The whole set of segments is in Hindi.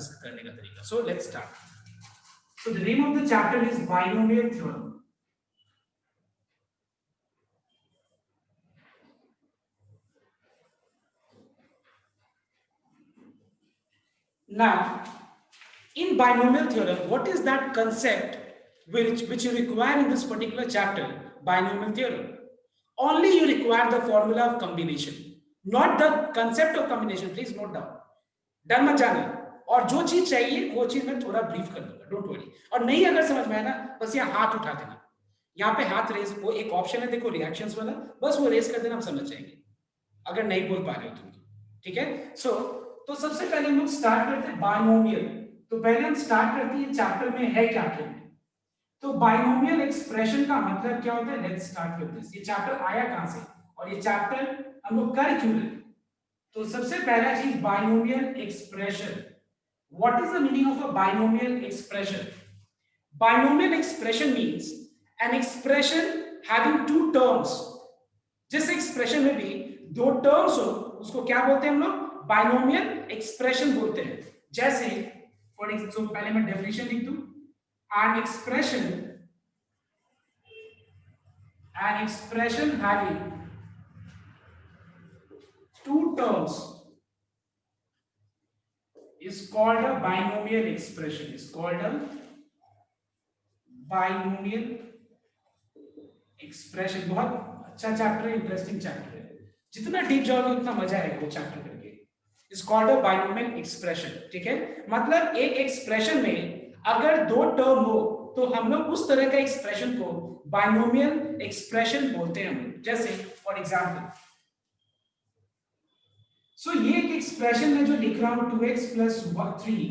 डिस्कस करने का तरीका. So let's start. So the name of the chapter is binomial theorem. Now, in binomial theorem, what is that concept which you require in this particular chapter, binomial theorem? Only you require the formula of combination, not the concept of combination. Please note down. डर मत जाना. और जो चीज चाहिए वो चीज मैं थोड़ा ब्रीफ कर दूंगा, डोंट वरी. और नहीं अगर समझ में आया ना, बस यहाँ हाथ उठा देना. यहाँ पे हाथ रेज, वो एक ऑप्शन है देखो रिएक्शंस वाला, बस वो रेज कर देना, हम समझ जाएंगे अगर नहीं बोल पा रहे हो तुम. ठीक है. तो सबसे पहले हम लोग स्टार्ट करते हैं बाइनोमियल. तो पहले हम स्टार्ट करते हैं चैप्टर में है क्या क्या. तो बाइनोमियल एक्सप्रेशन का मतलब क्या होता है, लेट्स स्टार्ट विद दिस. ये चैप्टर आया कहां से और ये चैप्टर हम लोग कर क्यों रहे. तो सबसे पहला चीज binomial expression. What is the meaning of a binomial expression? Binomial expression means an expression having two terms. जिस एक्सप्रेशन में भी दो टर्म्स हो उसको क्या बोलते हैं हम लोग, बाइनोमियल एक्सप्रेशन बोलते हैं. जैसे फॉर एग्जांपल पहले मैं डेफिनेशन लिख दूं. an expression having two terms is called a binomial expression. Is called a binomial expression. बहुत अच्छा चैप्टर है, इंटरेस्टिंग चैप्टर है. जितना डीप जाओगे उतना मजा आएगा वो चैप्टर करके. Is called a binomial expression. ठीक है. मतलब एक एक्सप्रेशन में अगर दो टर्म हो तो हम लोग उस तरह का एक्सप्रेशन को बाइनोमियल एक्सप्रेशन बोलते हैं. जैसे फॉर एग्जांपल, सो ये एक एक्सप्रेशन में जो लिख रहा हूं 2x + 3,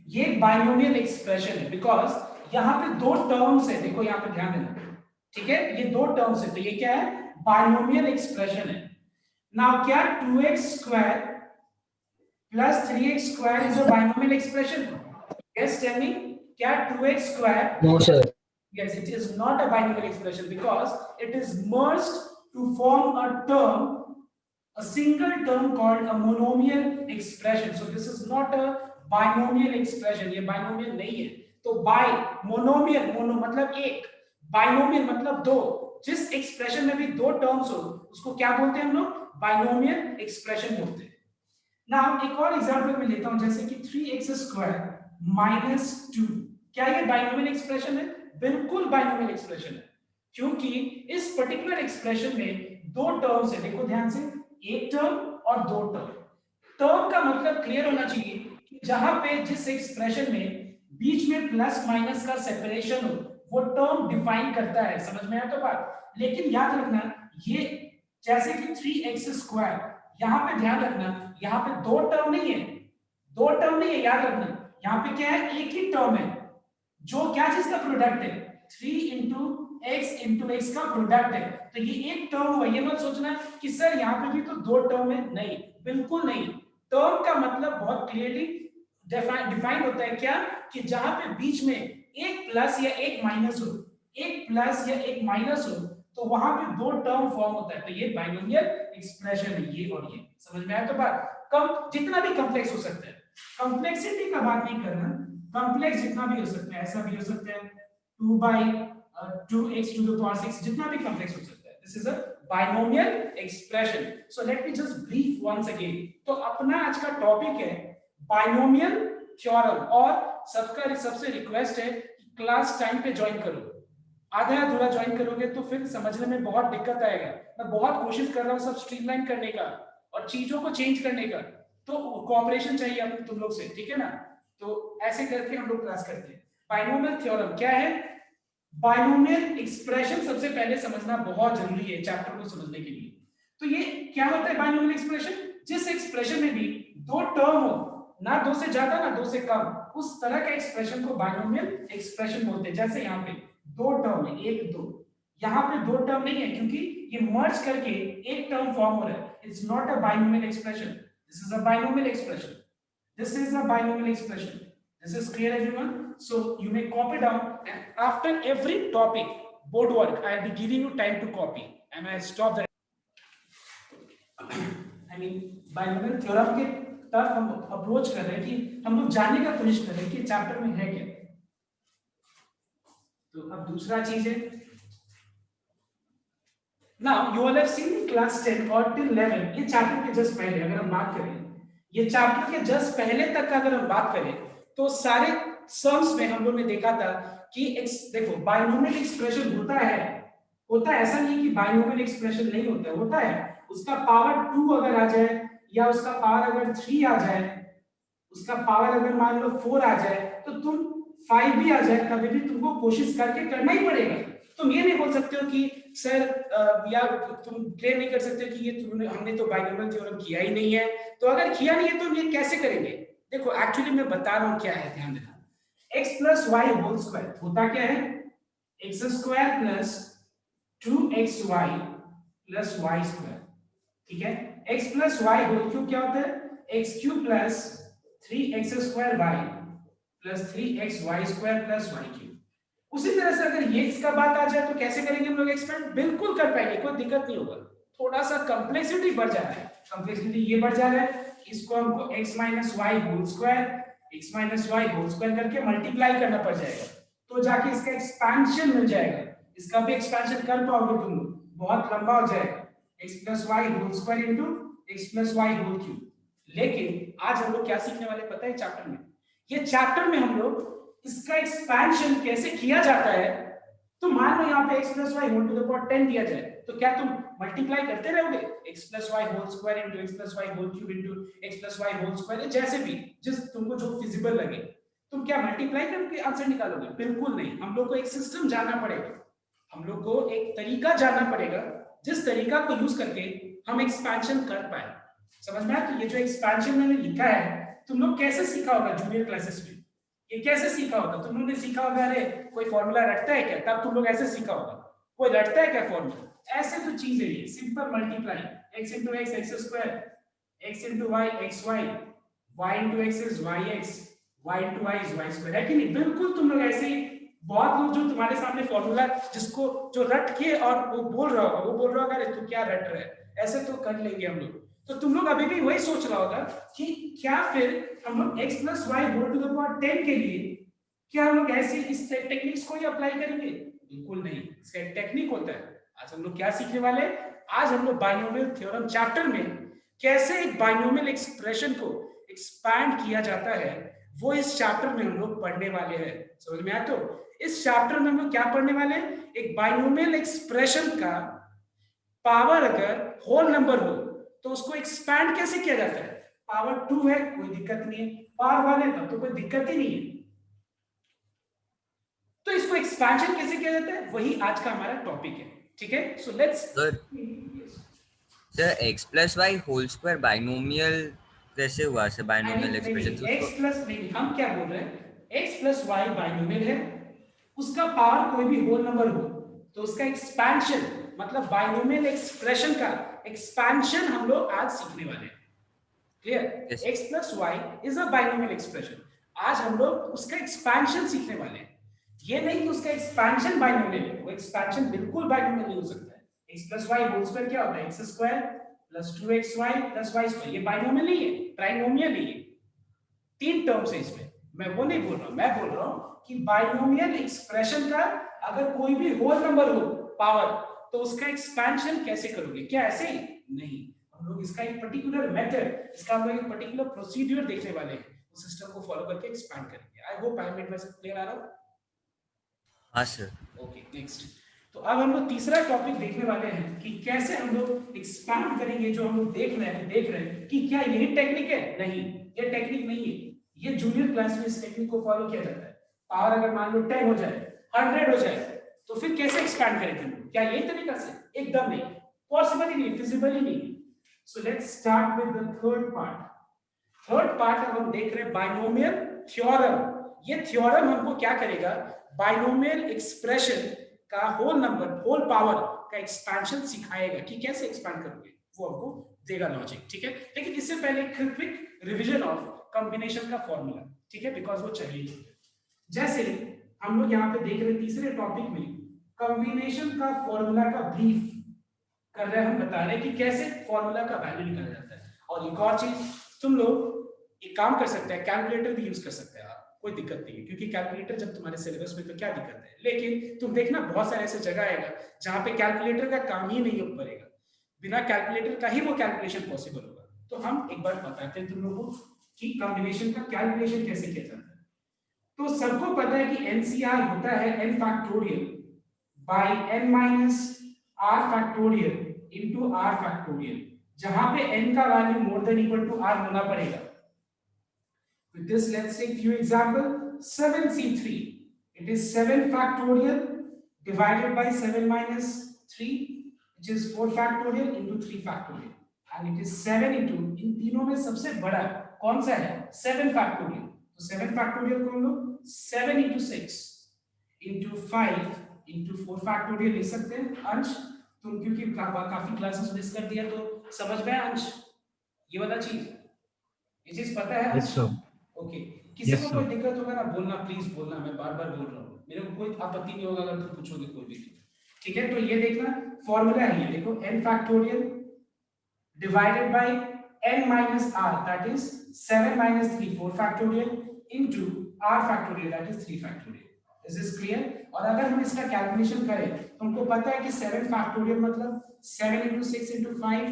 ये एक बाइनोमियल एक्सप्रेशन है बिकॉज यहां पे दो टर्म्स है. देखो यहां पे ध्यान देना. ठीक है. ये दो टर्म्स है तो ये क्या है, बाइनोमियल एक्सप्रेशन है. नाउ क्या 2x² + 3x² is a binomial expression? Yes tell me. क्या 2x²? No, sir. Yes, it is not a binomial expression because it is merged to form a term, a single term called a monomial expression. So this is not a binomial expression. ये binomial नहीं है. तो bi monomial, mono मतलब एक, binomial मतलब दो. जिस एक्सप्रेशन में भी दो टर्म्स हो उसको क्या बोलते हैं हम लोग, बाइनोमियल एक्सप्रेशन बोलते हैं. ना एक और एग्जांपल मैं लेता हूं जैसे कि 3x² - 2. क्या ये बाइनोमियल एक्सप्रेशन है? बिल्कुल बाइनोमियल एक्सप्रेशन है क्योंकि इस पर्टिकुलर एक्सप्रेशन में दो टर्म्स है. देखो ध्यान से, एक टर्म और दो टर्म. टर्म का मतलब क्लियर होना चाहिए कि जहां पे जिस एक्सप्रेशन में बीच में प्लस माइनस का सेपरेशन हो वो टर्म डिफाइन करता है. समझ में आया तो बात. लेकिन याद रखना ये जैसे कि 3x², यहां पे ध्यान रखना यहां पे दो टर्म नहीं है. दो टर्म नहीं है, याद रखना. यहां पे क्या है, एक ही टर्म है जो क्या चीज का प्रोडक्ट है, 3 × x का प्रोडक्ट है. तो ये एक टर्म हुआ. ये मत सोचना कि सर यहाँ पे भी तो दो टर्म है. नहीं, बिल्कुल नहीं. टर्म का मतलब बहुत क्लियरली डिफाइन होता है क्या, कि जहां पे बीच में एक प्लस या एक माइनस हो, एक प्लस या एक माइनस हो तो वहां पे दो टर्म फॉर्म होता है. तो ये बाइनोमियल एक्सप्रेशन है, ये और ये. समझ में आया तो बात. कम जितना भी कॉम्प्लेक्स हो सकता है, कॉम्प्लेक्सिटी का बात नहीं करना, कॉम्प्लेक्स जितना भी हो सकता है, ऐसा भी हो सकता है 2/2x⁶, जितना भी कॉम्प्लेक्स हो सकता है. This is a binomial expression. So let me just brief once again. तो अपना आज का टॉपिक है बाइनोमियल थ्योरम. और सबसे रिक्वेस्ट है कि क्लास टाइम पे ज्वाइन करो. आधा अधूरा ज्वाइन करोगे तो फिर समझने में बहुत दिक्कत आएगा. मैं बहुत कोशिश कर रहा हूँ सब स्ट्रीमलाइन करने का और चीजों को चेंज करने का. तो कोऑपरेशन चाहिए हम तुम लोग से. ठीक है ना. तो ऐसे करके हम लोग क्लास करते हैं. बाइनोमियल थ्योरम क्या है, बाइनोमियल एक्सप्रेशन सबसे पहले समझना बहुत जरूरी है चैप्टर को समझने के लिए. तो ये क्या होता है बाइनोमियल एक्सप्रेशन? जिस एक्सप्रेशन में भी दो टर्म हो, ना दो से ज्यादा ना दो से कम, उस तरह का एक्सप्रेशन को बाइनोमियल एक्सप्रेशन बोलते हैं. जैसे यहाँ पे दो टर्म है, एक दो. यहाँ पे दो टर्म नहीं है क्योंकि ये मर्ज करके एक टर्म फॉर्म हो रहा है. It's not a binomial expression. This is a binomial expression. This is a binomial expression. This is clear, everyone? So you may copy down, and after every topic, board work, I'll be giving you time to copy, and I stop that. I mean, binomial theorem के तरफ हम अप्रोच कर रहे हैं कि हम लोग जानने का कोशिश कर रहे हैं कि चैप्टर में है क्या। तो अब दूसरा चीज है, now you all have seen class 10 और टिल 11, ये चैप्टर के जस्ट पहले अगर हम बात करें, ये चैप्टर के जस्ट पहले तक का अगर हम बात करें तो सारे सम्स में हम लोग ने देखा था कि देखो बाइनोमियल एक्सप्रेशन होता है, ऐसा नहीं कि बाइनोमियल एक्सप्रेशन नहीं होता है, होता है। उसका पावर 2 अगर आ जाए या उसका पावर अगर 3 आ जाए, उसका पावर अगर मान लो 4 आ जाए, तो तुम 5 भी आ जाए तभी भी तुमको कोशिश करके करना ही पड़ेगा। तुम ये नहीं बोल सकते हो कि सर या तुम क्लेम नहीं कर सकते कि ये हमने तो बाइनोमियल थ्योरम किया ही नहीं है। तो अगर किया नहीं है तो ये कैसे करेंगे? देखो एक्चुअली मैं बता रहा हूं क्या है, ध्यान देना। x plus Y whole square होता क्या है? X square plus 2xy plus Y square, ठीक है। x plus Y whole cube क्या होता है? X cube plus 3x square Y plus 3xy square plus Y cube. उसी तरह से अगर ये x का बात आ जाए तो कैसे करेंगे हम लोग एक्सपेंड? बिल्कुल कर पाएंगे, कोई दिक्कत नहीं होगा। थोड़ा सा कॉम्प्लेक्सिटी बढ़ जा रहा है, कॉम्प्लेक्सिटी ये बढ़ जा रहा है, इसको हमको x minus Y whole square करके मल्टीप्लाई करना पड़ जाएगा, तो जाके इसका एक्सपेंशन मिल जाएगा। इसका भी एक्सपेंशन कर पाओगे तुम लोग, बहुत लंबा हो जाएगा, x plus Y whole square into X plus Y whole cube. लेकिन आज हम लोग क्या सीखने वाले पता है चैप्टर में? ये चैप्टर में हम लोग इसका एक्सपेंशन कैसे किया जाता है। तो मान लो यहाँ पे x plus Y whole to the power 10 दिया जाए, तो क्या तुम मल्टीप्लाई करते रहोगे? x plus Y whole square into X plus Y whole cube into X plus Y whole square, जैसे भी जिस तुमको जो फिजिबल लगे, तुम क्या मल्टीप्लाई करके आंसर निकालोगे? बिल्कुल नहीं। हम लोग को एक सिस्टम जानना पड़ेगा, हम लोग को एक तरीका जानना पड़ेगा, जिस तरीका को यूज करके हम एक्सपेंशन कर पाए। समझ में आया? तो ये जो एक्सपेंशन मैंने लिखा है, तुम लोग कैसे सीखा होगा जूनियर क्लासेस में? ये कैसे सीखा होगा? तुम लोग ने सीखा होगा अरे कोई फॉर्मूला रटता है क्या, तब तुम लोग ऐसे सीखा होगा। कोई रटता है क्या फॉर्मूला? ऐसे तो चीज है ये, simple multiply, x into x x square, x into y x y, y into x is y x, y into y is y square, है कि नहीं? बिल्कुल तुम लोग ऐसे ही। बहुत लोग जो तुम्हारे सामने फॉर्मूला जिसको जो रट के और वो बोल रहा होगा, वो बोल रहा होगा अरे तू क्या रट रहा है, ऐसे तो कर लेंगे हम लोग। तो तुम लोग अभी भी वही सोच रहा होगा कि क्या फिर हम लोग x plus Y whole to the power 10 के लिए क्या हम लोग ऐसे इस टेक्निक्स को ही अप्लाई करेंगे? बिल्कुल नहीं, इसका एक टेक्निक होता है। आज हम लोग क्या सीखने वाले हैं? आज हम लोग बाइनोमियल थ्योरम चैप्टर में कैसे एक बाइनोमियल एक्सप्रेशन को एक्सपैंड किया जाता है, वो इस चैप्टर में हम लोग पढ़ने वाले हैं। समझ में आया? तो इस चैप्टर में हम लोग क्या पढ़ने वाले हैं? एक बाइनोमियल एक्सप्रेशन का पावर अगर होल नंबर हो तो उसको एक्सपैंड कैसे किया जाता है? पावर 2 है, कोई दिक्कत नहीं है, पावर 1 है तब तो कोई दिक्कत ही नहीं है। तो इसको एक्सपेंशन कैसे किया जाता है, वही आज का हमारा टॉपिक है, ठीक है। So let's sir x plus Y whole square binomial कैसे हुआ सर? बाइनोमियल एक्सप्रेशन तो x प्लस नहीं, हम क्या बोल रहे हैं, x प्लस वाई बाइनोमियल है, उसका पावर कोई भी होल नंबर हो तो उसका एक्सपेंशन मतलब बाइनोमियल एक्सप्रेशन का एक्सपेंशन हम लोग आज सीखने वाले हैं। Clear? x plus Y is a binomial expression, आज हम लोग उसका एक्सपेंशन सीखने वाले हैं। ये नहीं कि उसका एक्सपेंशन बाइनोमियल है, वो एक्सपेंशन बिल्कुल बाइनोमियल नहीं हो सकता है। x plus Y whole square क्या होता है? x square plus 2xy plus y square, ये बाइनोमियल नहीं है, ट्राइनोमियल है। 3 टर्म्स है इसमें, मैं वो नहीं बोल रहा हूं, मैं बोल रहा हूं कि बाइनोमियल एक्सप्रेशन का अगर कोई भी होल नंबर हो पावर, तो उसका एक्सपेंशन कैसे करोगे? क्या ऐसे ही? नहीं, हम लोग इसका एक पर्टिकुलर मेथड, इसका हम लोग एक पर्टिकुलर प्रोसीड्यूर देखने वाले हैं, उस सिस्टम को फॉलो करके एक्सपैंड करेंगे। I hope I made myself clear आ रहा हूं? हाँ सर। Okay, next. तो अब हम लोग तीसरा टॉपिक देखने वाले हैं कि कैसे हम लोग एक्सपैंड करेंगे। जो हम लोग देख रहे हैं कि क्या यही टेक्निक है? नहीं, ये टेक्निक नहीं है। ये जूनियर क्लास में इस टेक्निक को फॉलो किया जाता है। पावर अगर मान लो 10 हो जाए, 100 हो जाए, तो फिर कैसे एक्सपैंड करेंगे हम लोग? क्या यही तरीका से? एकदम नहीं, पॉसिबल ही नहीं, फिजिबल ही नहीं। So let's start with the third part. Third part अब हम देख रहे हैं बाइनोमियल थ्योरम। ये थ्योरम हमको क्या करेगा? बाइनोमियल एक्सप्रेशन का होल नंबर, होल पावर का एक्सपेंशन सिखाएगा कि कैसे एक्सपैंड करोगे, वो हमको देगा लॉजिक, ठीक है। लेकिन इससे पहले क्विक रिवीजन ऑफ कॉम्बिनेशन का फॉर्मूला, ठीक है, बिकॉज वो चाहिए। जैसे हम लोग यहाँ पे देख रहे हैं तीसरे टॉपिक में कॉम्बिनेशन का फॉर्मूला का ब्रीफ कर रहे हैं, हम बता रहे हैं कि कैसे फॉर्मूला का वैल्यू निकाला जाता है। और एक और चीज, तुम लोग एक काम कर सकते हैं, कैलकुलेटर भी यूज कर सकते हैं आप, कोई दिक्कत नहीं है, क्योंकि कैलकुलेटर जब तुम्हारे सिलेबस में तो क्या दिक्कत है। लेकिन तुम देखना बहुत सारे ऐसे जगह आएगा जहां पे कैलकुलेटर का काम ही नहीं हो पड़ेगा, बिना कैलकुलेटर का ही वो कैलकुलेशन पॉसिबल होगा। तो हम एक बार बताते हैं तुम लोगों को कि कॉम्बिनेशन का कैलकुलेशन कैसे किया जाता है। तो सबको पता है कि एनसीआर होता है n factorial by n minus r factorial into r factorial, जहां पे n का value more than equal to r होना पड़ेगा। With this, let's take few example. 7c3, it is 7 factorial divided by 7 minus 3, which is 4 factorial into 3 factorial, and it is 7 into, इन तीनों में सबसे बड़ा कौन सा है? 7 factorial। तो 7 factorial को हम लोग 7 into 6 into 5 into 4 factorial ले सकते हैं। अंश, तुम क्योंकि काफी क्लासेस मिस कर दिया तो समझ में अंश ये वाला चीज, ये चीज पता है अंश? ओके, किसी को कोई दिक्कत होगा ना बोलना, प्लीज बोलना, मैं बार बार बोल रहा हूँ, मेरे को कोई आपत्ति नहीं होगा अगर तुम पूछोगे कोई भी। ठीक है, तो ये देखना फॉर्मूला है, ये देखो n factorial divided by n minus r, that is 7 minus 3 4 factorial into r factorial, that is 3 factorial. Is this clear? और अगर हम इसका कैलकुलेशन करें तो हमको पता है कि 7 फैक्टोरियल मतलब 7 into 6 into 5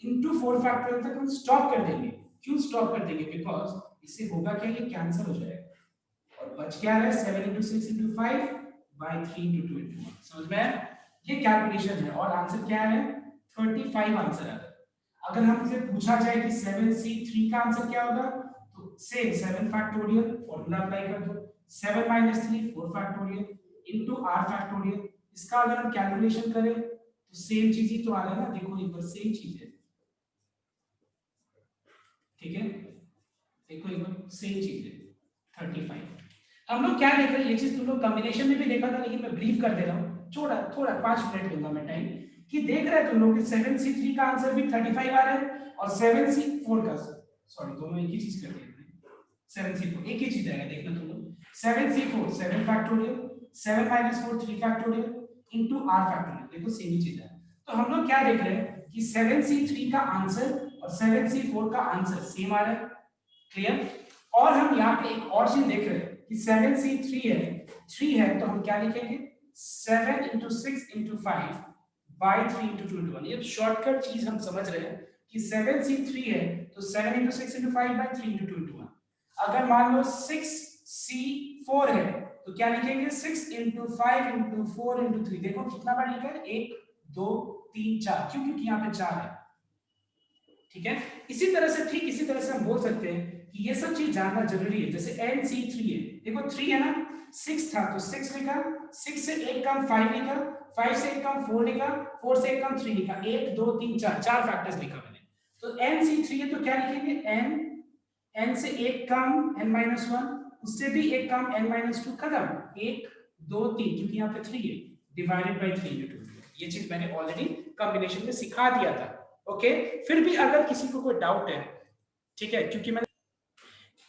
into 4 फैक्टोरियल तक हम स्टॉप कर देंगे। क्यों स्टॉप कर देंगे? बिकॉज इससे होगा क्या, ये कैंसिल हो जाएगा और बच क्या है 7 into 6 into 5 by 3 into 2 into 1। समझ में? ये कैलकुलेशन है और आंसर क्या है? 35 आंसर है। अगर हमसे पूछा जाए कि 7c3 का आंसर क्या होगा, तो सेम 7 फैक्टोरियल फॉर्मूला अप्लाई कर दो, 7 minus 3 4 factorial into r factorial. इसका अगर हम कैलकुलेशन करें तो सेम चीज ही तो आ रहा है ना, देखो एक बार सेम चीज है। ठीक है, देखो एक बार सेम चीज है 35। हम लोग क्या देख रहे हैं, ये चीज तुम लोग कॉम्बिनेशन में भी देखा था, लेकिन मैं ब्रीफ कर दे रहा हूँ, थोड़ा थोड़ा 5 मिनट लूंगा मैं टाइम, कि देख रहे हैं तुम लोग कि 7c3 का आंसर भी 35 आ रहा है और 7c4 का, सॉरी दोनों एक ही चीज कर दिए, 7c4 एक ही चीज आएगा, देखना तुम लोग 7c4 7 factorial 7 minus 4 3 factorial into r factorial, देखो सेम ही चीज है। तो हम लोग क्या देख रहे हैं कि 7c3 का आंसर और 7c4 का आंसर सेम आ रहा है। क्लियर? और हम यहाँ पे एक और चीज देख रहे हैं कि 7c3 है 3 है, तो हम क्या लिखेंगे 7 into 6 into 5 by 3 into 2 into 1। ये शॉर्टकट चीज हम समझ रहे हैं कि 7c3 है तो 7 into 6 into 5 by 3 into 2 into 1। अगर मान लो 6c4 है तो क्या लिखेंगे 6 into 5 into 4 into 3। देखो कितना बार लिखा है, 1 2 3 4, क्यों? क्योंकि यहाँ पे 4 है। ठीक है, इसी तरह से ठीक इसी तरह से हम बोल सकते हैं कि ये सब चीज जानना जरूरी है। जैसे NC3 है, देखो 3 है ना, 6 था तो 6 लिखा, 6 से 1 कम 5 लिखा, 5 से 1 कम 4 लिखा, 4 से 1 कम 3 लिखा, 1 2 3 4 4 फैक्टर्स लिखा मैंने। तो NC3 है तो क्या लिखेंगे n से 1 कम n-1, उससे भी 1 कम n-2, खत्म, 1 2 3, क्योंकि यहाँ पे 3 है, डिवाइडेड बाय 3 into 2। ये चीज मैंने ऑलरेडी कॉम्बिनेशन में सिखा दिया था। ओके, फिर भी अगर किसी को कोई डाउट है, ठीक है, क्योंकि मैं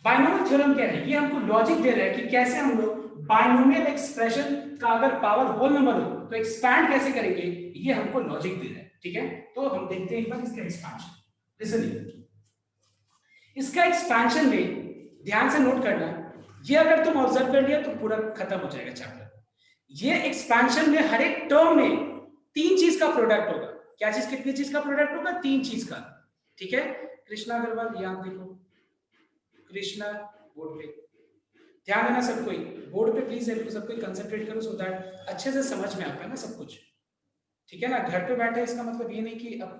बाइनोमियल थ्योरम क्या है, ये हमको लॉजिक दे रहा है कि कैसे हम लोग बाइनोमियल एक्सप्रेशन का अगर पावर होल नंबर हो तो एक्सपैंड कैसे करेंगे, ये हमको लॉजिक दे रहा है। ठीक है, तो हम देखते हैं एक बार इसका एक्सपेंशन। लिसन, इसका एक्सपेंशन में ध्यान से नोट करना, ये अगर तुम ऑब्जर्व कर लिया तो पूरा खत्म हो जाएगा चैप्टर। ये एक्सपेंशन में हर एक टर्म में 3 चीज का प्रोडक्ट होगा। क्या चीज, कितनी चीज का प्रोडक्ट होगा? 3 चीज का। ठीक है, कृष्णा अग्रवाल यहाँ देखो, कृष्णा बोर्ड पे ध्यान देना, सब कोई बोर्ड पे प्लीज सब कोई कंसंट्रेट करो, सो दैट अच्छे से समझ में आता है ना सब कुछ। ठीक है ना, घर पे बैठे इसका मतलब ये नहीं कि अब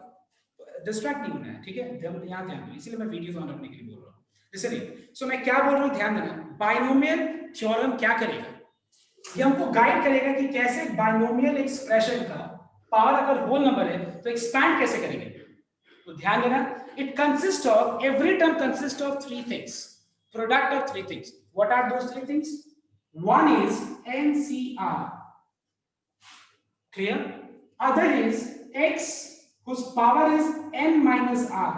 डिस्ट्रैक्ट नहीं होना है। ठीक है, यहाँ ध्यान दो, इसीलिए मैं वीडियोस ऑन रखने के लिए बोल रहा हूँ। लिसनिए, सो मैं क्या बोल रहा हूँ ध्यान देना, बाइनोमियल थ्योरम क्या करेगा, ये हमको गाइड करेगा कि कैसे बाइनोमियल एक्सप्रेशन का पावर अगर होल नंबर है तो एक्सपैंड कैसे करेंगे। तो ध्यान देना, it consist of, every term consist of 3 things, product of 3 things. What are those 3 things? One is NCR, clear? Other is X whose power is n minus r.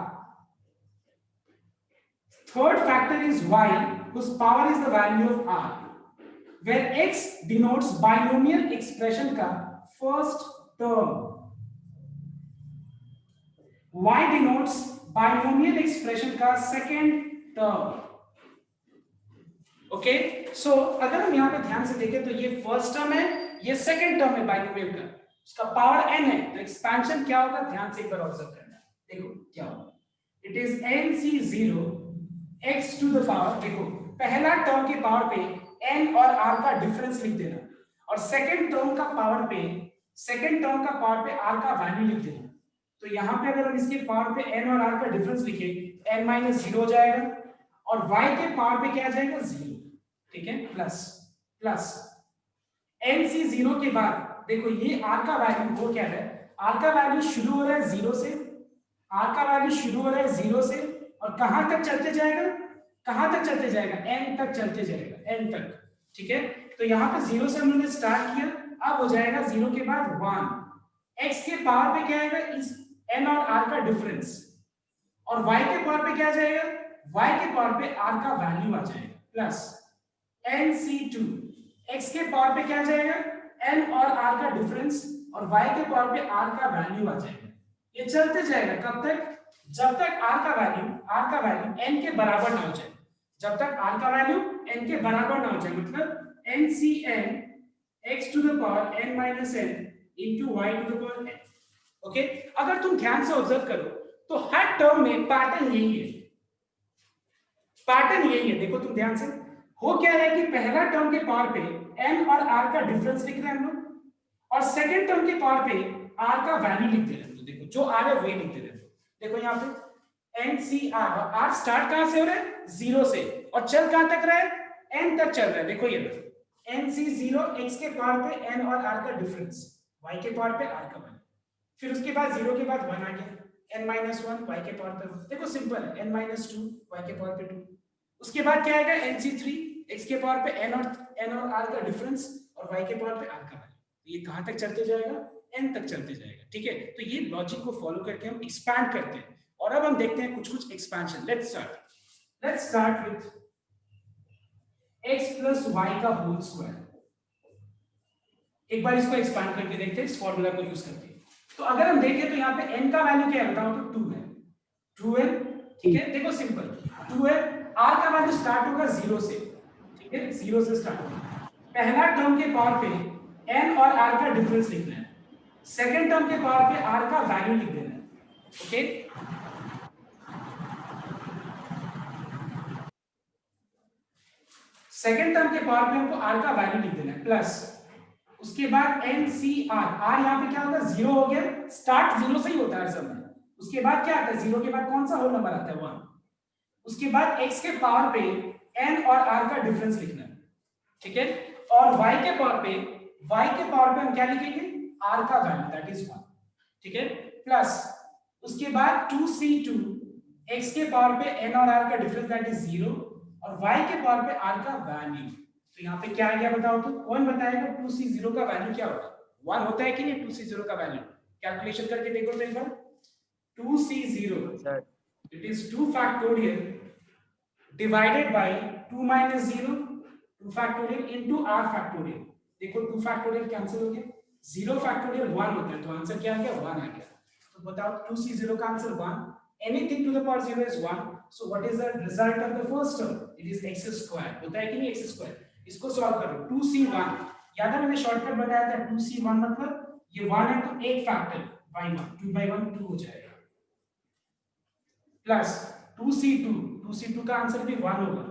Third factor is Y whose power is the value of r, where X denotes binomial expression का first term, Y denotes binomial expression का second टर्म। ओके, सो अगर हम यहाँ पे ध्यान से देखें तो ये फर्स्ट टर्म है, ये सेकंड टर्म है बाइनोमियल का, उसका पावर n है, तो एक्सपेंशन क्या होगा ध्यान से एक बार ऑब्जर्व करना। देखो क्या होगा, it is nc0 x to the power, देखो पहला टर्म के पावर पे n और r का डिफरेंस लिख देना, और सेकंड टर्म का पावर पे r का वैल्यू लिख देना। तो यहाँ पे अगर हम इसके पावर पे n और r का डिफरेंस लिखे, n माइनस 0 हो जाएगा, और y के पावर पे क्या आ जाएगा 0, ठीक है, प्लस nc0 के बाद देखो ये r का वैल्यू वो क्या है, r का वैल्यू शुरू हो रहा है 0 से, और कहां तक चलते जाएगा, n तक चलते जाएगा, n तक, ठीक है। तो यहाँ पे 0 से हमने स्टार्ट किया, अब हो जाएगा 0 के बाद 1, x के पावर पे क्या आएगा, इस n और r का डिफरेंस, और y के पावर पे क्या आ जाएगा, y के पावर पे r का वैल्यू आ जाएगा, प्लस nc2, x के पावर पे क्या आ जाएगा, n और r का डिफरेंस, और y के पावर पे r का वैल्यू आ जाएगा। ये चलते जाएगा कब तक, जब तक r का वैल्यू n के बराबर ना हो जाए, जब तक r का वैल्यू n के बराबर ना हो जाए, मतलब ncn x to the power n minus n into y to the power n। Okay, अगर तुम ध्यान से ऑब्जर्व करो तो हर टर्म में पैटर्न यही है, देखो तुम ध्यान से, हो क्या है कि पहला टर्म के पावर पे n और r का डिफरेंस लिख रहे हैं हम लोग, और सेकंड टर्म के पावर पे r का वैल्यू लिख दे रहे हैं। तो देखो जो r है वही लिख दे रहे हैं। देखो यहाँ पे ncr, r स्टार्ट कहां से हो रहा है 0 से, और चल कहां तक रहा है n तक चल रहा है। देखो ये nc0 x के पावर पे n और r का डिफरेंस, y के पावर पे r का वैल्यू, फिर उसके बाद 0 के बाद 1 आ गया, n माइनस 1 y के पावर पे 1, देखो सिंपल है, n माइनस 2 y के पावर पे 2, उसके बाद क्या आएगा nc3 x के पावर पे n और r का डिफरेंस, और y के पावर पे r का वैल्यू। ये कहां तक चलते जाएगा, n तक चलते जाएगा, ठीक है। तो ये लॉजिक को फॉलो करके हम एक्सपैंड करते हैं, और अब हम देखते हैं कुछ expansion. Let's start with x प्लस y का होल स्क्वायर। एक बार इसको एक्सपैंड करके देखते हैं इस फॉर्मूला को यूज करके। तो अगर हम देखें तो यहाँ पे n का वैल्यू क्या है बताओ, तो 2 है, ठीक है। देखो सिंपल 2 है, r का वैल्यू स्टार्ट होगा 0 से, ठीक है, 0 से स्टार्ट होगा। पहला टर्म के पावर पे n और r का डिफरेंस लिखना है, सेकंड टर्म के पावर पे r का वैल्यू लिख देना है, ओके। सेकंड टर्म के पावर पे हमको r का वैल्यू लिख देना है, प्लस उसके बाद NCR, R यहाँ पे क्या होगा 0 हो गया, स्टार्ट 0 से ही होता है सब में। उसके बाद क्या आता है 0 के बाद कौन सा होल नंबर आता है 1, उसके बाद x के पावर पे n और r का डिफरेंस लिखना है, ठीक है, और y के पावर पे हम क्या लिखेंगे r का वैल्यू दैट इज 1, ठीक है, प्लस उसके बाद 2c2 x के पावर पे n और r का डिफरेंस दैट इज 0, और y के पावर पे r का वैल्यू। तो यहाँ पे क्या आ गया बताओ, तो कौन बताएगा 2c0 का वैल्यू क्या होगा, 1 होता है कि नहीं 2c0 का वैल्यू, कैलकुलेशन करके देखो तो एक बार। 2c0 it is 2 factorial divided by 2 minus 0, 2 factorial into r factorial. देखो 2 फैक्टोरियल कैंसिल हो गया, 0 फैक्टोरियल 1 होता है, तो आंसर क्या आ गया 1 आ गया। तो बताओ 2c0 का answer 1, anything to the power 0 is 1, so what is the result of the first term, it is x square, होता है कि नहीं x square। इसको सॉल्व करो 2c1, याद है मैंने शॉर्टकट बताया था 2c1 मतलब ये 1 है तो एक फैक्टर by 1, 2 by 1 2 हो जाएगा, प्लस 2c2 का आंसर भी 1 होगा,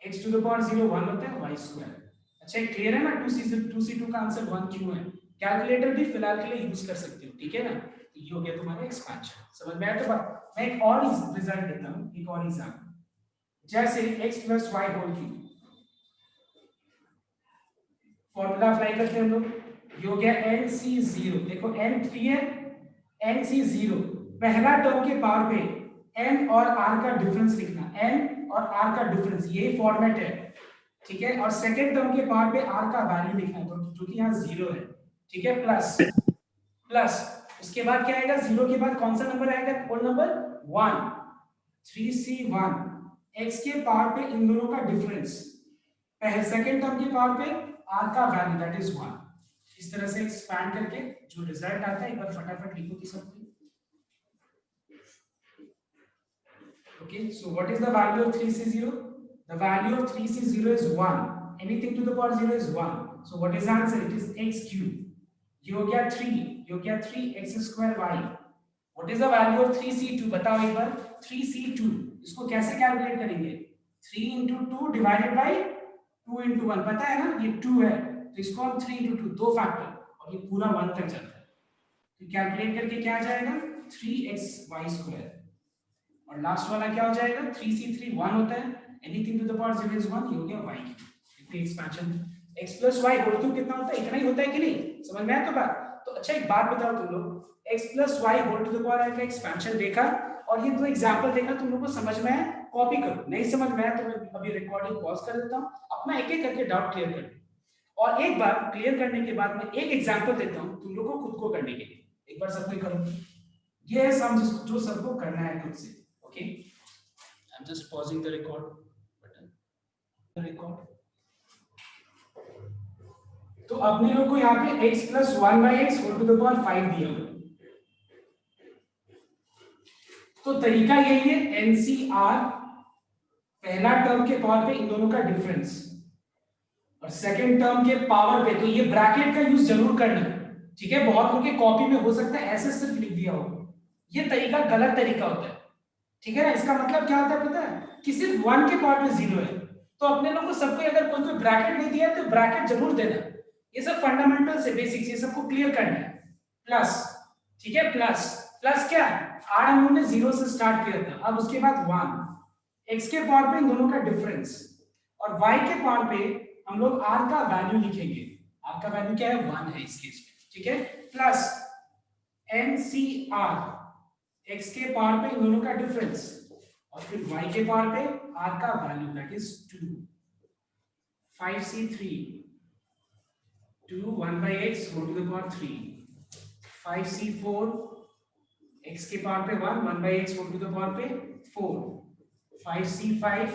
x टू द पावर 0 1 होता है y स्क्वायर। अच्छा क्लियर है ना 2c2 का आंसर 1 क्यों है, कैलकुलेटर भी फिलहाल के लिए यूज कर सकते हो, ठीक है ना। तो ये हो गया तुम्हारा एक्सपेंशन, समझ में आया। तो मैं एक और रिजल्ट देता हूं, एक और एग्जांपल, जैसे x प्लस y whole cube, formula apply करते हैं हम लोग, ये हो गया nc0, देखो n3 है, nc0 पहला टर्म के पावर पे n और r का डिफरेंस लिखना, n और r का डिफरेंस यही फॉर्मेट है, ठीक है, और सेकंड टर्म के पावर पे r का वैल्यू लिखना है, तो जो कि यहाँ 0 है, ठीक है, प्लस उसके बाद क्या आएगा 0 के बाद कौन सा नंबर आएगा, होल नंबर 1, 3c1 x के पावर पे इन दोनों का डिफरेंस, पहले सेकंड टर्म के पावर पे r का वैल्यू दैट इज 1। इस तरह से एक्सपैंड करके जो रिजल्ट आता है एक बार फटाफट लिखो कि सब। Okay, so what is the value of 3c0? The value of 3c0 is 1. Anything to the power 0 is 1. So what is the answer? It is x cube. ये हो गया 3, ये हो गया 3x square y. What is the value of 3c2? बताओ एक बार. 3c2 इसको कैसे कैलकुलेट करेंगे? 3 into 2 divided by 2 into 1. पता है ना, ये 2 है तो इसको हम 3 into 2 दो फैक्टर और ये पूरा 1 तक जाता है. तो कैलकुलेट करके क्या आ जाएगा? 3xy square. और लास्ट वाला क्या हो जाएगा? 3c3 1 होता है. Anything to the power 0 is 1. ये हो गया y क्यूब. इतनी expansion x plus y whole cube कितना होता है? इतना ही होता है कि नहीं? समझ में आया तो बात? तो अच्छा एक बात बताओ तुम लोग, x plus y whole to the power का एक्सपेंशन देखा और ये दो एग्जांपल देखा, तुम लोगों को समझ में आया? कॉपी करो. नहीं समझ में आया तो मैं अभी रिकॉर्डिंग पॉज कर देता हूं, अपना एक एक करके डाउट क्लियर कर लो. और एक बार क्लियर करने के बाद मैं एक एग्जांपल देता हूं तुम लोगों को खुद को करने के लिए. एक बार सबको करो. ये है सम जो सबको करना है खुद से. Okay, I am just pausing the record button. Record. तो अपने लोग को यहाँ पे x plus 1 by x whole to the power 5 दिया हुआ. तो तरीका यही है, NCR पहला टर्म के पावर पे इन दोनों का डिफरेंस और सेकंड टर्म के पावर पे. तो ये ब्रैकेट का यूज जरूर करना, ठीक है? बहुत लोग के कॉपी में हो सकता है ऐसे सिर्फ लिख दिया हो. ये तरीका गलत तरीका होता है, ठीक है ना? इसका मतलब क्या होता है पता है? कि सिर्फ 1 के पावर पे 0 है तो अपने लोग को सबको अगर कोई ब्रैकेट नहीं दिया है तो ब्रैकेट जरूर देना. ये सब फंडामेंटल से बेसिक्स, ये सबको क्लियर करना है. प्लस, ठीक है? प्लस प्लस क्या? आर हम लोगों ने 0 से स्टार्ट किया था, अब उसके बाद 1. x के पावर पे इन दोनों का डिफरेंस और y के पावर पे हम लोग r का वैल्यू लिखेंगे. r का वैल्यू क्या है? 1 है इस केस में, ठीक है? प्लस NCR x के पावर पे इन दोनों का डिफरेंस और फिर y के पावर पे r का value that is 2. 5c3 2 1 by x whole to the power 3. 5c4 x के पावर पे 1 1 by x whole to the power पे 4. 5c5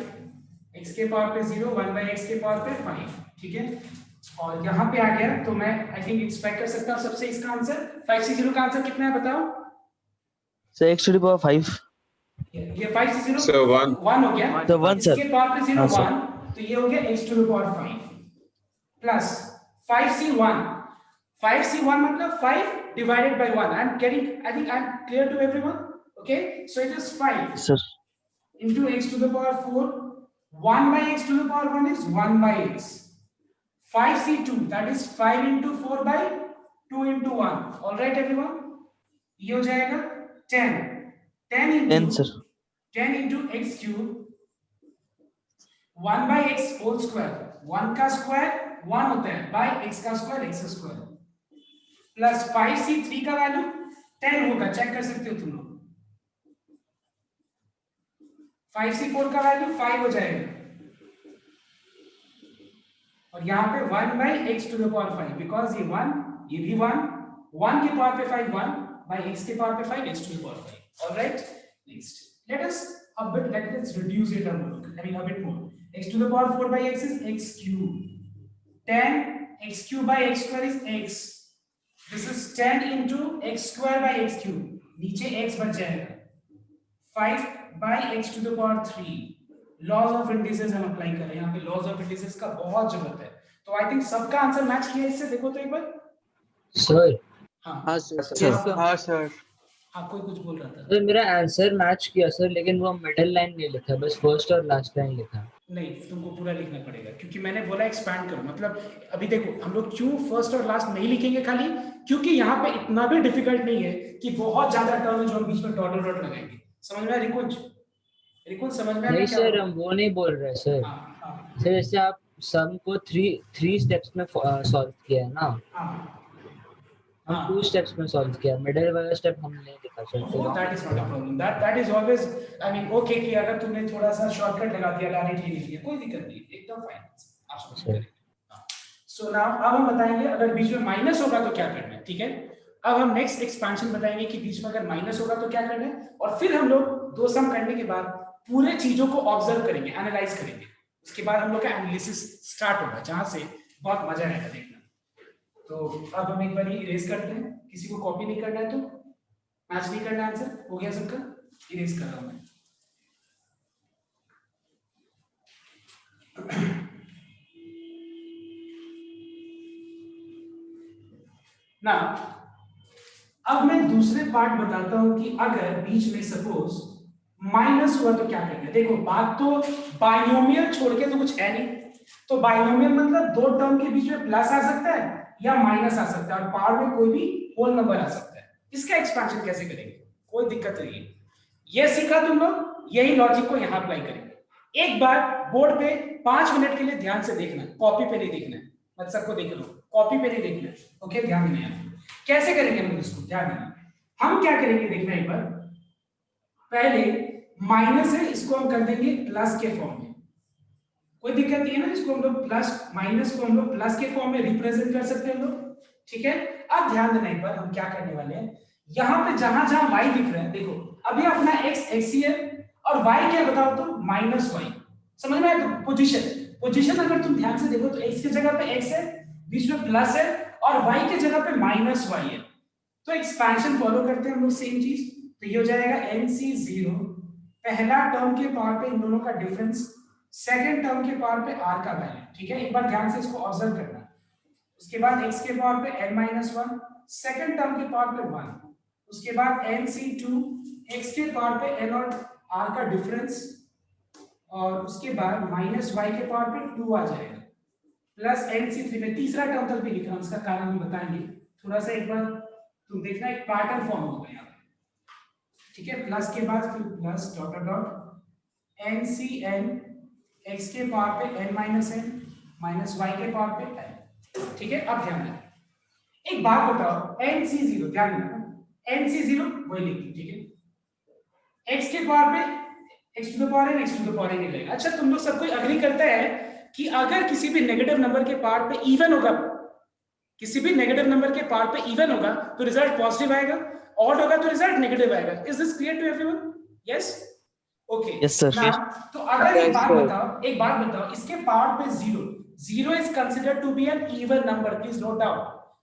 x के पावर पे 0 1 by x के पावर पे 5. ठीक है, और यहाँ पे आ गया तो मैं आई थिंक एक्सपेक्ट कर सकता हूँ सबसे इसका आंसर. 5c0 का आंसर कितना है बताओ? Sir x to the power 5. ये 5c0 So 1. 1 हो गया. तो 1 सर. इसके पावर पे 0 हाँ, सर. 1 तो ये हो गया x to the power 5 plus 5c1. 5c1 मतलब 5 divided by 1. I'm getting, I think I'm clear to everyone. Okay, so it is 5 sir. into x to the power 4. 1 by x to the power 1 is 1 by x. 5c2 that is 5 into 4 by 2 into 1. All right everyone, ये हो जाएगा 10. 10 into 10 sir. 10 into x cube 1 by x whole square. 1 का स्क्वायर 1 होता है by x का square x square plus 5c3 का वैल्यू 10 होगा, चेक कर सकते हो तुम लोग. 5c4 का वैल्यू 5 हो जाएगा और यहाँ पे 1 by x to the power 5 because ये 1 ये भी 1 1 के पावर पे 5 1 by x के पावर पे 5 x to the power 5. All right, next let us let's reduce it a bit more. X to the power 4 by x is x cube. 10 x cube by x square is x. This is 10 into x square by x cube. नीचे x बच जाएगा. 5 by x to the power 3. Laws of indices हम अप्लाई कर रहे हैं यहाँ पे. लॉज ऑफ इंडिसेस का बहुत जरूरत है. तो आई थिंक सबका आंसर मैच किया इससे. देखो तो एक बार. सर हाँ सर. हाँ सर. हाँ कोई कुछ बोल रहा था. सर मेरा आंसर मैच किया सर, लेकिन वो मिडिल लाइन नहीं लिखा, बस फर्स्ट और लास्ट लाइन लिखा. नहीं, तुमको पूरा लिखना पड़ेगा क्योंकि मैंने बोला एक्सपैंड करो. मतलब अभी देखो हम लोग क्यों फर्स्ट और लास्ट नहीं लिखेंगे खाली, क्योंकि यहाँ पे इतना भी डिफिकल्ट नहीं है कि बहुत ज्यादा टर्म है जो हम बीच में डॉट डॉट लगाएंगे. समझ में आया रिकुंज? रिकुंज समझ में आया? नहीं सर, हम वो नहीं बोल रहे सर. सर जैसे आप सम को थ्री स्टेप्स में सॉल्व किया है ना, हम 2 स्टेप्स में सॉल्व किया. मिडिल वाला स्टेप हम नहीं लिखा sir. That is not a problem. That is always I mean okay कि अगर तुमने थोड़ा सा शॉर्टकट लगा दिया, डायरेक्टली लिख दिया, कोई दिक्कत नहीं, एकदम फाइन. आप समझ गए. सो नाउ अब हम बताएंगे अगर बीच में माइनस होगा तो क्या करना है. ठीक है, अब हम नेक्स्ट एक्सपेंशन बताएंगे कि बीच में अगर माइनस होगा तो क्या करना है, और फिर हम लोग दो सम करने के बाद पूरे चीजों को ऑब्जर्व करेंगे, एनालाइज करेंगे. उसके बाद हम लोग का एनालिसिस स्टार्ट होगा जहां से बहुत मजा आएगा देखना. तो अब हम एक बार इरेज करते हैं. किसी को कॉपी नहीं करना है तो मैच नहीं करना. आंसर हो गया सबका? इरेज कर रहा हूं मैं. ना अब मैं दूसरे पार्ट बताता हूं कि अगर बीच में सपोज माइनस हुआ तो क्या करेंगे। देखो बात तो बाइनोमियल छोड़ के तो कुछ है नहीं, तो बाइनोमियल मतलब दो टर्म के बीच में प्लस आ सकता है या माइनस आ सकता है और पावर में कोई भी होल नंबर आ सकता है। इसका एक्सपेंशन कैसे करेंगे, कोई दिक्कत नहीं है, ये सीखा तुम लोग, यही लॉजिक को यहां अप्लाई करेंगे। एक बार बोर्ड पे 5 मिनट के लिए ध्यान से देखना, कॉपी पे नहीं देखना है, मत सबको देख लो, कॉपी पे नहीं देखना है, ओके ध्यान देना है। कैसे करेंगे हम इसको, ध्यान देना। हम क्या करेंगे देखना एक बार, पहले माइनस है इसको हम कर देंगे प्लस के फॉर्म में, कोई दिक्कत नहीं है ना, इसको हम लोग प्लस माइनस को हम लोग प्लस के फॉर्म में रिप्रेजेंट कर सकते हैं हम लोग, ठीक है। अब ध्यान देना एक बार, हम क्या करने वाले हैं, यहां पे जहां जहां y दिख रहा है, देखो अभी अपना x ही है और y क्या बताओ तो माइनस y, समझ में आया। तो पोजीशन अगर तुम ध्यान से देखो तो x की जगह पे x है, बीच में प्लस है और y की जगह पे माइनस y है। तो एक्सपेंशन फॉलो करते हैं हम लोग सेम चीज, तो ये हो जाएगा nc0 पहला टर्म के पावर पे इन दोनों का डिफरेंस, सेकंड टर्म के पावर पे r का वैल्यू, ठीक है। एक बार ध्यान से इसको ऑब्जर्व करना। उसके बाद x के पावर पे n-1 सेकंड टर्म के पावर पे 1, उसके बाद nc2 x के पावर पे n और r का डिफरेंस, और उसके बाद माइनस y के पावर पे 2 आ जाएगा, प्लस nc3 में तीसरा टर्म तक भी लिख रहा हूं, उसका कारण हम बताएंगे थोड़ा सा, एक बार तुम देखना एक पैटर्न फॉर्म होगा यहाँ पे, ठीक है। प्लस के बाद फिर plus dot dot ncn x के पावर पे n-n माइनस y के पावर पे n, ठीक है। अब ध्यान देना, एक बात बताओ nc0, ध्यान देना nc0 वही लिखी, ठीक है, x के पावर पे x to the power n, x to the power n रहेगा। अच्छा तुम लोग सब कोई अग्री करता है कि अगर किसी भी नेगेटिव नंबर के पावर पे इवन होगा, किसी भी नेगेटिव नंबर के पावर पे इवन होगा तो रिजल्ट पॉजिटिव आएगा, ऑड होगा तो रिजल्ट नेगेटिव आएगा। Is this clear to everyone? Yes, okay. Yes, sir. तो अगर एक बात बताओ, इसके पावर पे 0 is considered to be an even number, please note down,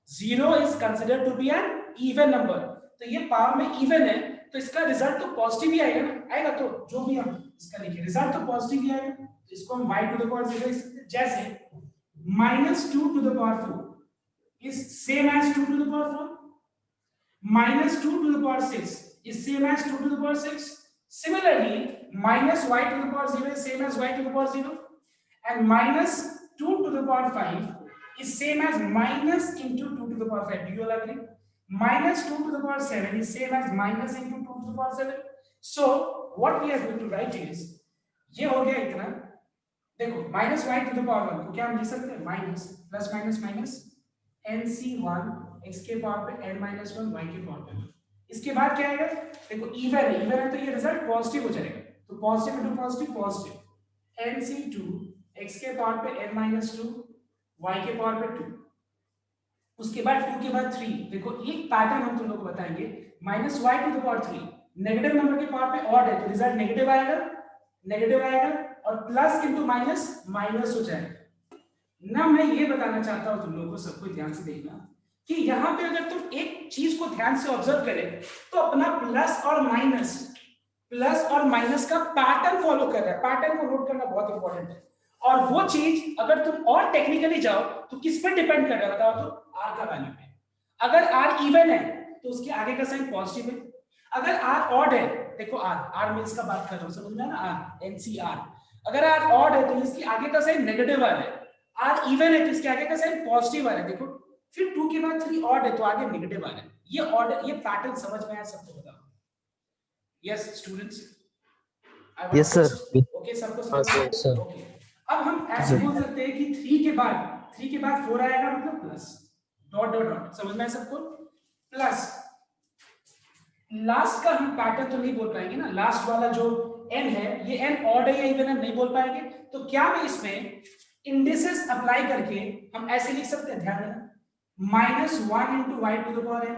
0 is considered to be an even number, तो ये पावर में इवन है तो इसका रिजल्ट तो पॉजिटिव ही आएगा ना, आएगा। तो जो भी हम इसका लिखे रिजल्ट तो पॉजिटिव ही आएगा, तो इसको हम y टू द पावर 0 लिख सकते हैं, जैसे -2 to the power 4 is same as 2 to the power 4, minus 2 to the power 6 is same as 2 to the power 6. Similarly, minus y to the power 0 is same as y to the power 0, and minus 2 to the power 5 is same as minus into 2 to the power 5. Do you all agree? Minus 2 to the power 7 is same as minus into 2 to the power 7. So what we are going to write is, ये हो गया इतना, देखो minus y to the power 1 को क्या हम लिख सकते हैं, minus plus minus minus nc1 x के पावर पे n-1 y के पावर पे। इसके बाद क्या आएगा, देखो इवन है तो ये रिजल्ट पॉजिटिव हो जाएगा, तो positive into positive positive, nc2 x के पावर पे n-2 y के पावर पे 2, उसके बाद 2 के बाद 3। देखो एक पैटर्न हम तुम लोग को बताएंगे, minus y to the power 3 negative number के पावर पे ऑड है तो रिजल्ट नेगेटिव आएगा और प्लस इनटू माइनस माइनस हो जाएगा ना। मैं ये बताना चाहता हूं तुम लोगों को, सबको ध्यान से देखना कि यहाँ पे अगर तुम एक चीज को ध्यान से ऑब्जर्व करें तो अपना प्लस और माइनस का पैटर्न फॉलो कर रहा है, पैटर्न को नोट करना बहुत इंपॉर्टेंट है। और वो चीज अगर तुम और टेक्निकली जाओ तो किस पर डिपेंड कर रहा है बताओ तो, आर का वैल्यू पे। अगर आर इवन है तो उसके आगे का साइन पॉजिटिव है, अगर आर ऑड है, देखो आर मींस का बात कर रहा हूं, समझ में ना, आर एनसीआर, अगर आर ऑड है तो इसके आगे का साइन नेगेटिव आ रहा है, आर इवन है तो इसके आगे का साइन पॉजिटिव आ रहा है। देखो फिर 2 के बाद 3 ऑड है तो आगे नेगेटिव आ रहा है। ये ऑर्डर, ये पैटर्न समझ में आया सबको बताओ? Yes students, Yes, sir. Okay सबको समझ में Yes, sir. ओके। अब हम ऐसे बोल सकते हैं कि 3 के बाद 4 आएगा मतलब प्लस डॉट डॉट डॉट, समझ में आया सबको? प्लस लास्ट का हम पैटर्न तो नहीं बोल पाएंगे ना, लास्ट वाला जो n है ये n ऑड है या इवन है नहीं बोल पाएंगे, तो क्या मैं इसमें इंडिसेस अप्लाई करके हम ऐसे लिख सकते हैं, ध्यान देना, -1 into y to the power n,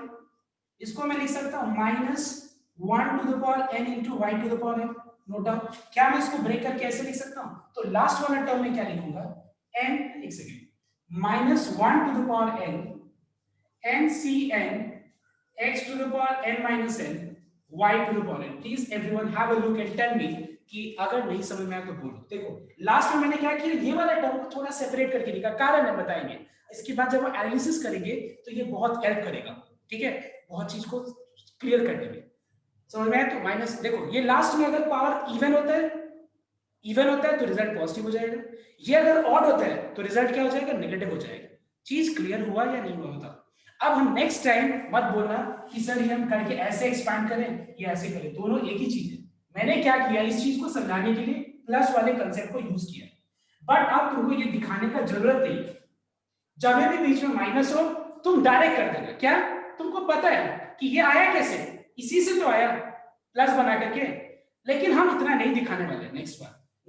इसको मैं लिख सकता हूं -1 to the power n into y to the power n। Note down, क्या मैं इसको ब्रेक करके ऐसे लिख सकता हूं? तो लास्ट वाला टर्म में क्या लिखूंगा, n, एक second, -1 to the power n ncn x to the power n minus n y to the power n। Please everyone have a look and tell me कि अगर नहीं समझ में आया तो बोलो। देखो लास्ट में मैंने क्या किया, ये वाला टर्म को थोड़ा सेपरेट करके लिखा, कारण है बताएंगे इसके बाद जब हम एनालिसिस करेंगे तो ये बहुत हेल्प करेगा, ठीक है, बहुत चीज को क्लियर करने में। समझ में आया? तो माइनस, देखो ये लास्ट में अगर पावर इवन होता है तो रिजल्ट पॉजिटिव हो जाएगा, ये अगर ऑड होता है तो रिजल्ट क्या हो जाएगा, नेगेटिव हो जाएगा। चीज क्लियर हुआ या नहीं हुआ बताओ? अब हम नेक्स्ट टाइम मत बोलना कि सर ये हम करके ऐसे एक्सपैंड करें या ऐसे करें, दोनों एक ही चीज है। मैंने क्या किया, इस चीज को समझाने के लिए प्लस वाले कंसेप्ट को यूज किया, बट अब तुमको ये दिखाने का जरूरत नहीं, जब भी बीच में माइनस हो तुम डायरेक्ट कर देना। क्या तुमको पता है कि ये आया कैसे, इसी से तो आया प्लस बना करके, लेकिन हम इतना नहीं दिखाने वाले।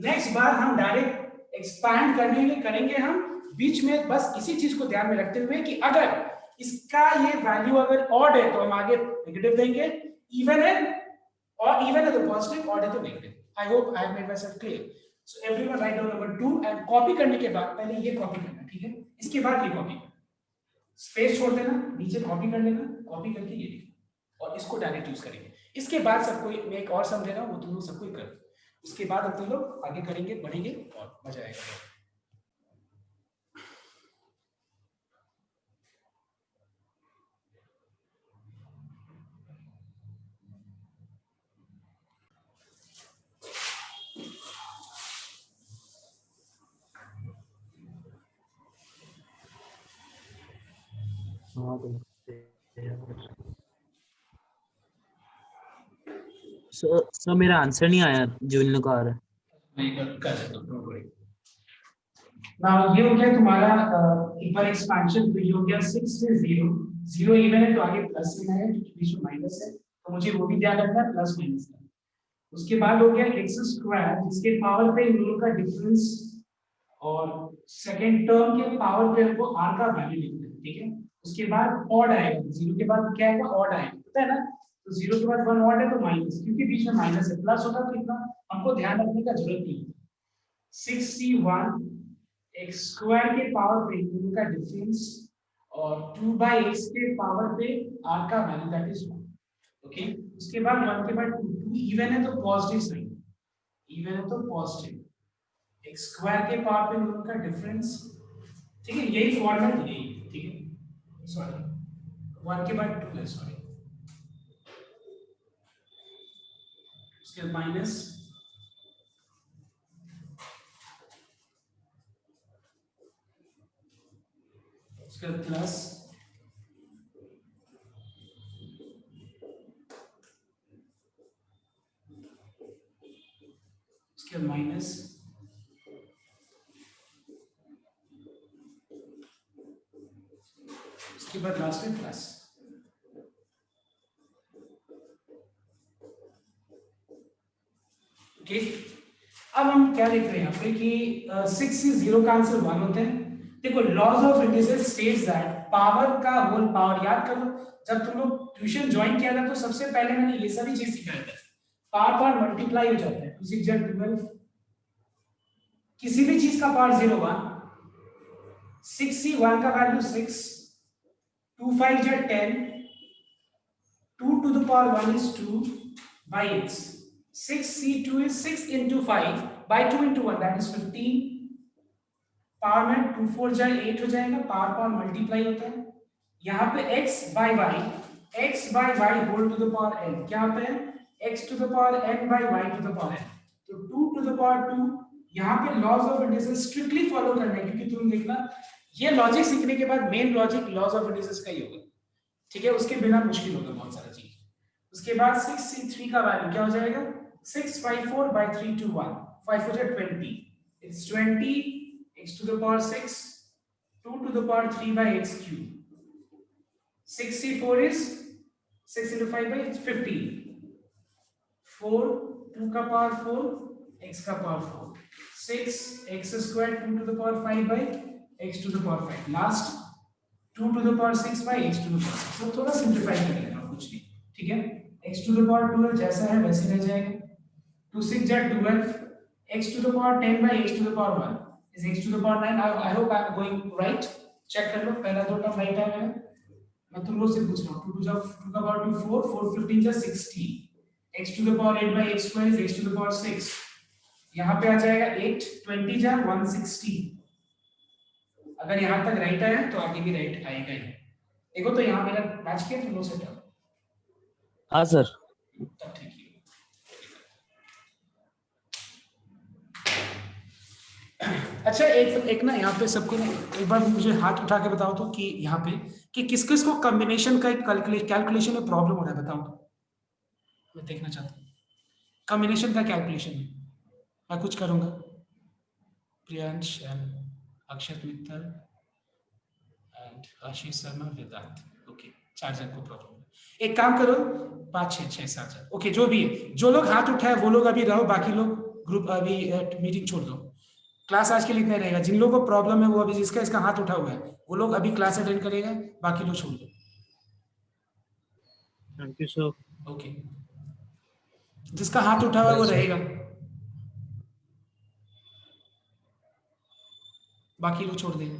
नेक्स्ट बार हम डायरेक्ट एक्सपैंड करने के लिए करेंगे, हम बीच में बस इसी चीज को ध्यान में रखते हुए कि अगर इसका ये वैल्यू अगर ऑड है तो हम आगे नेगेटिव देंगे, इवन है और इवन है तो पॉजिटिव, ऑड है तो negative. I hope I have made myself clear. So everyone write down number 2 and copy करने के बाद पहले ये कॉपी करना, ठीक है, इसके बाद ये कॉपी करना, स्पेस छोड़ देना, नीचे कॉपी कर लेना, कॉपी करके ये लिखना और इसको डायरेक्ट यूज करेंगे। इसके बाद सबको मैं एक और समझ रहा हूं, वो तुम लोग सबको कर, उसके बाद हम लोग आगे करेंगे, बढ़ेंगे और मजा आएगा। सर मेरा आंसर नहीं आया जो इन लोग का आ रहा है। मैं कर सकता हूं, डोंट वरी। नाउ ये हो गया तुम्हारा एक बार एक्सपेंशन, तो ये हो गया 6 से 0, 0 इवन है तो आगे प्लस लेना है क्योंकि बीच में माइनस है, तो मुझे वो भी ध्यान रखना है, प्लस माइनस का। उसके बाद हो गया x स्क्वायर जिसके पावर पे इन दोनों का डिफरेंस, और सेकंड टर्म के पावर पे हमको r का वैल्यू लिखना है, ठीक है। उसके बाद ऑड आएगा, 0 के बाद क्या आएगा, ऑड आएगा, पता है ना, तो 0 के बाद 1 ऑड है तो माइनस, क्योंकि बीच में माइनस है, प्लस होता तो इतना हमको ध्यान रखने का जरूरत नहीं है। 6c1 x स्क्वायर के पावर पे दोनों का डिफरेंस और 2/x के पावर पे r का वैल्यू, दैट इज 1, ओके। उसके बाद 1 के बाद 2 इवन है तो पॉजिटिव साइन, इवन है तो पॉजिटिव, x स्क्वायर के पावर पे दोनों का डिफरेंस, ठीक है, यही फॉर्मेट यही, ठीक है, सॉरी 1 के बाद 2 है, सॉरी, उसके माइनस, उसके प्लस, उसके माइनस, उसके बाद लास्ट में प्लस। ओके, अब हम क्या लिख रहे हैं यहाँ पे कि 6 से 0 का आंसर 1 होता है। देखो laws of indices states that power का होल पावर, याद करो जब तुम लोग ट्यूशन ज्वाइन किया था तो सबसे पहले मैंने ये सभी चीज सिखाया था, पावर पावर मल्टीप्लाई हो जाता है, 2 6 जा 12, किसी भी चीज का पावर 0 1, 6c1 का वैल्यू 6, 2 5 जा 10, 2 to the power 1 is 2 by x, 6c2 is 6 into 5 by 2 into 1, that is 15, power में 2 4 जा 8 हो जाएगा, पावर पावर मल्टीप्लाई होता है, यहाँ पे x by y whole to the power n क्या होता है, x to the power n by y to the power n, तो 2 to the power 2, यहाँ पे laws of indices strictly follow करना है, क्योंकि तुम देखना ये लॉजिक सीखने के बाद main logic laws of indices का ही होगा, ठीक है, उसके बिना मुश्किल होगा बहुत सारा चीज। उसके बाद 6c3 का वैल्यू क्या हो जाएगा, 654 by 3 to 1, 5 हो जाए 20, it's 20 x to the power 6, 2 to the power 3 by x cube, 6c4 is 6 into 5 by 15, 4 2 का पावर 4 x का power 4, 6 x square 2 to the power 5 by x to the power 5, last 2 to the power 6 by x to the power 6, तो थोड़ा सिंपलीफाई कर लेना, कुछ नहीं, ठीक है, x to the power 12 जैसा है वैसे रह जाएगा, 2 6 जा 12, x to the power 10 by x to the power 1 is x to the power 9, I hope I am going right, check कर लो, पहला दो टर्म राइट है मेरा, मैं तुम लोग से पूछ रहा हूँ, 2 2 का पावर 2 4 4 15 जा 16, x to the power 8 by x square is x to the power 6, यहाँ पे आ जाएगा 8 20 जा 160। अगर यहाँ तक राइट आया तो आगे भी राइट आएगा ही। देखो तो यहाँ मेरा मैच किया तुम लोग से तब हाँ सर। ठीक है। अच्छा एक ना यहाँ पे सबको ना एक बार मुझे हाथ उठा के बताओ तो कि यहाँ पे कि किस किस को कॉम्बिनेशन का एक कैलकुलेशन में प्रॉब्लम हो रहा है, बताओ तो मैं देखना चाहता हूँ कॉम्बिनेशन का कैलकुलेशन में। मैं कुछ करूँगा, Priyansh and Akshat Mittal and Ashish Sharma Vedant. Okay 4 जन को प्रॉब्लम है। एक काम करो 5 6 6 7 जन, ओके जो भी है, जो लोग हाथ उठाए वो लोग अभी रहो, बाकी लोग ग्रुप अभी मीटिंग छोड़ दो। क्लास आज के लिए इतना रहेगा। जिन लोगों को प्रॉब्लम है वो अभी जिसका इसका हाथ उठा हुआ है वो लोग अभी क्लास अटेंड करेगा, बाकी लोग छोड़ दो। Thank you sir. ओके जिसका हाथ उठा हुआ है वो रहेगा, बाकी लोग छोड़ देंगे।